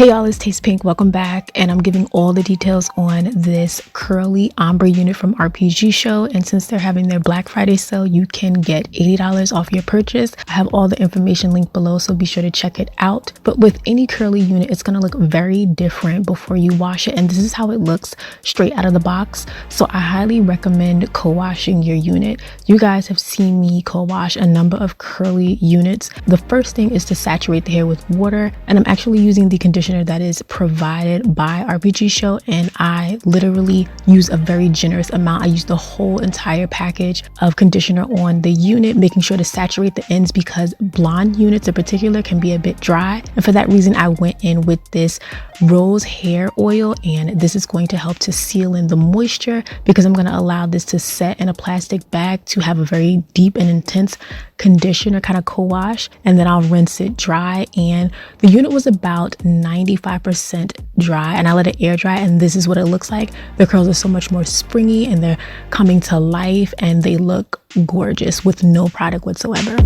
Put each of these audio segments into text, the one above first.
Hey y'all, it's Tastepink. Welcome back, and I'm giving all the details on this curly ombre unit from Rpgshow. And since they're having their Black Friday sale, you can get $80 off your purchase. I have all the information linked below, so be sure to check it out. But with any curly unit, it's going to look very different before you wash it, and this is how it looks straight out of the box. So I highly recommend co-washing your unit. You guys have seen me co-wash a number of curly units. The first thing is to saturate the hair with water, and I'm actually using the conditioner that is provided by Rpgshow, and I literally use a very generous amount. I use the whole entire package of conditioner on the unit, making sure to saturate the ends because blonde units in particular can be a bit dry. And for that reason, I went in with this rose hair oil, and this is going to help to seal in the moisture because I'm going to allow this to set in a plastic bag to have a very deep and intense conditioner kind of co-wash, and then I'll rinse it dry. And the unit was about 95% dry, and I let it air dry, and this is what it looks like. The curls are so much more springy and they're coming to life, and they look gorgeous with no product whatsoever.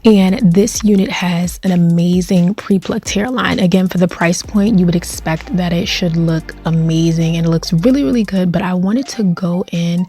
And this unit has an amazing pre-plucked hairline. Again, for the price point, you would expect that it should look amazing, and it looks really, really good. But I wanted to go in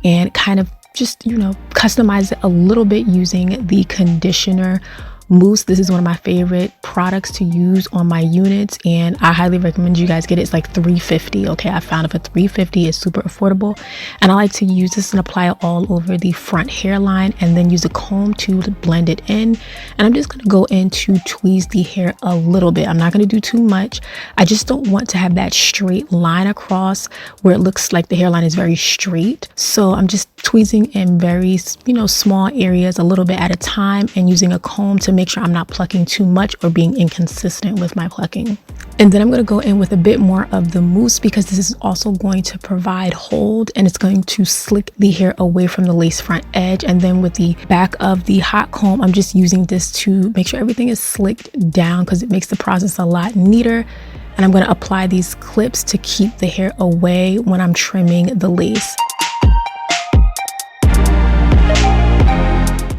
and kind of just, customize it a little bit using the conditioner Mousse. This is one of my favorite products to use on my units, and I highly recommend you guys get it. It's like $3.50. Okay, I found it for $3.50. It's super affordable, and I like to use this and apply it all over the front hairline, and then use a comb to blend it in. And I'm just going to go in to tweeze the hair a little bit. I'm not going to do too much. I just don't want to have that straight line across where it looks like the hairline is very straight. So I'm just tweezing in very small areas a little bit at a time, and using a comb to make sure I'm not plucking too much or being inconsistent with my plucking. And then I'm going to go in with a bit more of the mousse because this is also going to provide hold, and it's going to slick the hair away from the lace front edge. And then with the back of the hot comb, I'm just using this to make sure everything is slicked down because it makes the process a lot neater. And I'm going to apply these clips to keep the hair away when I'm trimming the lace.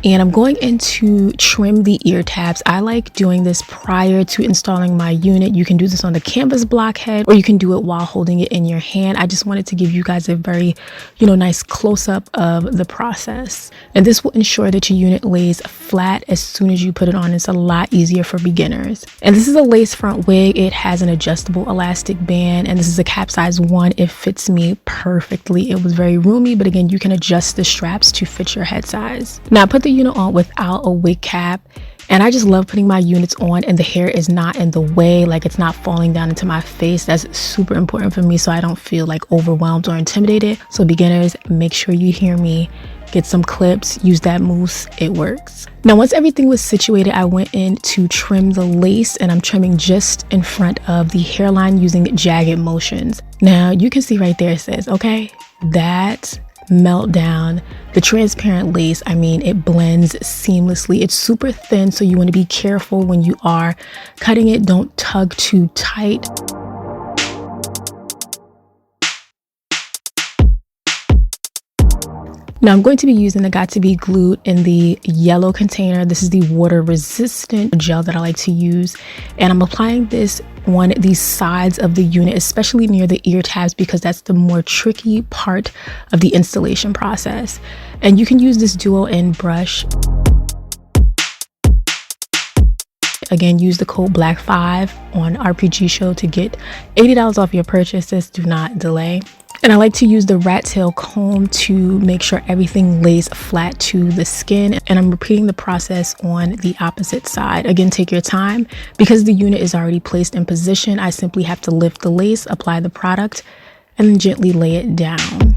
And I'm going in to trim the ear tabs. I like doing this prior to installing my unit. You can do this on the canvas block head, or you can do it while holding it in your hand. I just wanted to give you guys a very, nice close-up of the process. And this will ensure that your unit lays flat as soon as you put it on. It's a lot easier for beginners. And this is a lace front wig. It has an adjustable elastic band, and this is a cap size 1. It fits me perfectly. It was very roomy, but again, you can adjust the straps to fit your head size. Now I put the unit on without a wig cap, and I just love putting my units on and the hair is not in the way, like it's not falling down into my face. That's super important for me so I don't feel like overwhelmed or intimidated. So beginners, make sure you hear me. Get some clips, use that mousse, it works. Now once everything was situated, I went in to trim the lace, and I'm trimming just in front of the hairline using jagged motions. Now you can see right there it says, okay, that meltdown, the transparent lace, it blends seamlessly. It's super thin, so you want to be careful when you are cutting it. Don't tug too tight. Now I'm going to be using the Got To Be Glued in the yellow container. This is the water resistant gel that I like to use, and I'm applying this on the sides of the unit, especially near the ear tabs, because that's the more tricky part of the installation process. And you can use this duo end brush. Again, use the code BLACK5 on Rpgshow to get $80 off your purchases. Do not delay. And I like to use the rat tail comb to make sure everything lays flat to the skin. And I'm repeating the process on the opposite side. Again, take your time. Because the unit is already placed in position, I simply have to lift the lace, apply the product, and then gently lay it down.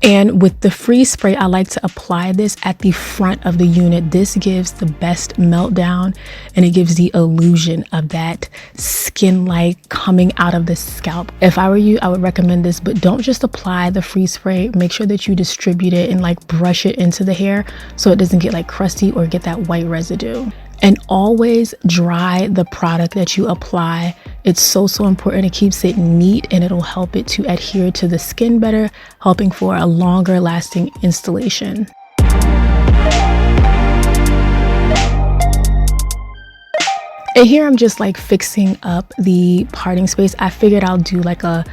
And with the freeze spray, I like to apply this at the front of the unit. This gives the best meltdown, and it gives the illusion of that skin-like coming out of the scalp. If I were you, I would recommend this, but don't just apply the freeze spray. Make sure that you distribute it and brush it into the hair so it doesn't get crusty or get that white residue. And always dry the product that you apply. It's so important. It keeps it neat, and it'll help it to adhere to the skin better, helping for a longer lasting installation. And here I'm just like fixing up the parting space. I figured I'll do like a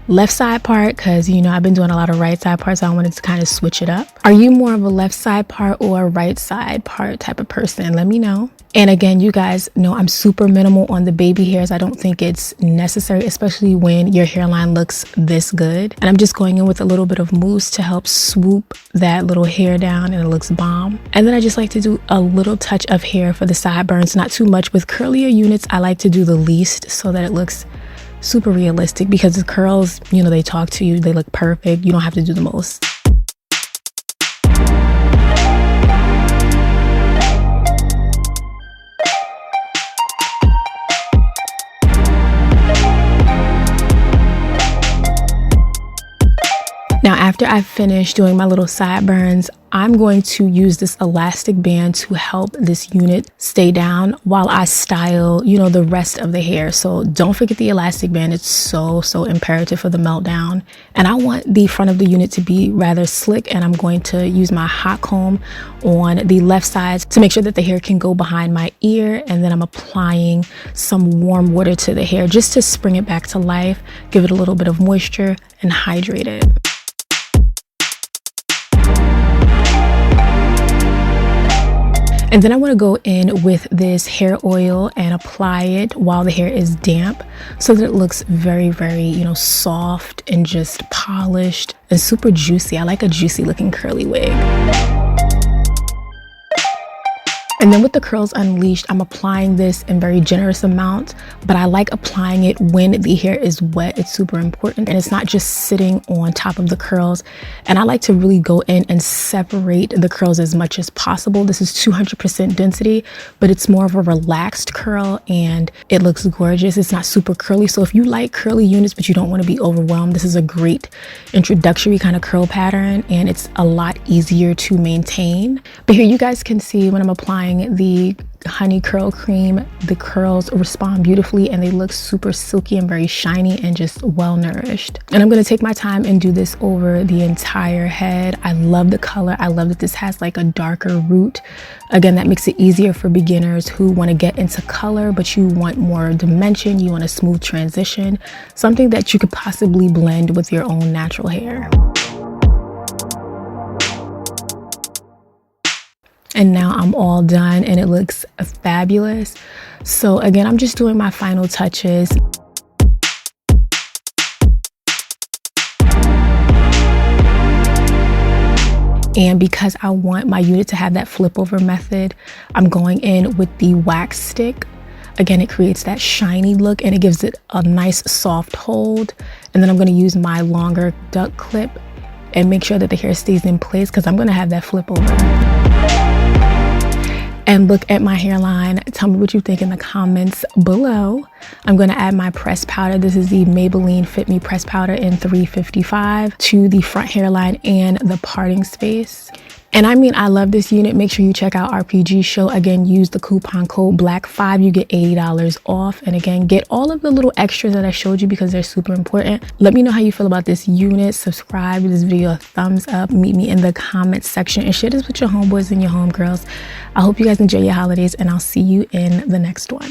left side part because, you know, I've been doing a lot of right side parts, so I wanted to kind of switch it up. Are you more of a left side part or a right side part type of person? Let me know. And again, you guys know I'm super minimal on the baby hairs. I don't think it's necessary, especially when your hairline looks this good. And I'm just going in with a little bit of mousse to help swoop that little hair down, and it looks bomb. And then I just like to do a little touch of hair for the sideburns, not too much. With curlier units, I like to do the least so that it looks super realistic, because the curls, you know, they talk to you, they look perfect. You don't have to do the most. Now, after I finish doing my little sideburns, I'm going to use this elastic band to help this unit stay down while I style, you know, the rest of the hair. So don't forget the elastic band. It's so imperative for the meltdown. And I want the front of the unit to be rather slick, and I'm going to use my hot comb on the left side to make sure that the hair can go behind my ear. And then I'm applying some warm water to the hair just to spring it back to life, give it a little bit of moisture and hydrate it. And then I want to go in with this hair oil and apply it while the hair is damp so that it looks very, you know, soft and just polished and super juicy. I like a juicy looking curly wig. And then with the curls unleashed, I'm applying this in very generous amounts, but I like applying it when the hair is wet. It's super important, and it's not just sitting on top of the curls. And I like to really go in and separate the curls as much as possible. This is 200% density, but it's more of a relaxed curl and it looks gorgeous. It's not super curly. So if you like curly units, but you don't want to be overwhelmed, this is a great introductory kind of curl pattern, and it's a lot easier to maintain. But here you guys can see when I'm applying the honey curl cream, the curls respond beautifully and they look super silky and very shiny and just well nourished. And I'm going to take my time and do this over the entire head. I love the color. I love that this has like a darker root. Again, that makes it easier for beginners who want to get into color, but you want more dimension, you want a smooth transition, something that you could possibly blend with your own natural hair. And now I'm all done and it looks fabulous. So again, I'm just doing my final touches. And because I want my unit to have that flip over method, I'm going in with the wax stick. Again, it creates that shiny look and it gives it a nice soft hold. And then I'm going to use my longer duck clip and make sure that the hair stays in place because I'm going to have that flip over. And look at my hairline. Tell me what you think in the comments below. I'm going to add my pressed powder. This is the Maybelline Fit Me pressed powder in 355 to the front hairline and the parting space. And I mean, I love this unit. Make sure you check out Rpgshow. Again, use the coupon code BLACK5. You get $80 off. And again, get all of the little extras that I showed you because they're super important. Let me know how you feel about this unit. Subscribe to this video, a thumbs up. Meet me in the comments section and share this with your homeboys and your homegirls. I hope you guys enjoy your holidays and I'll see you in the next one.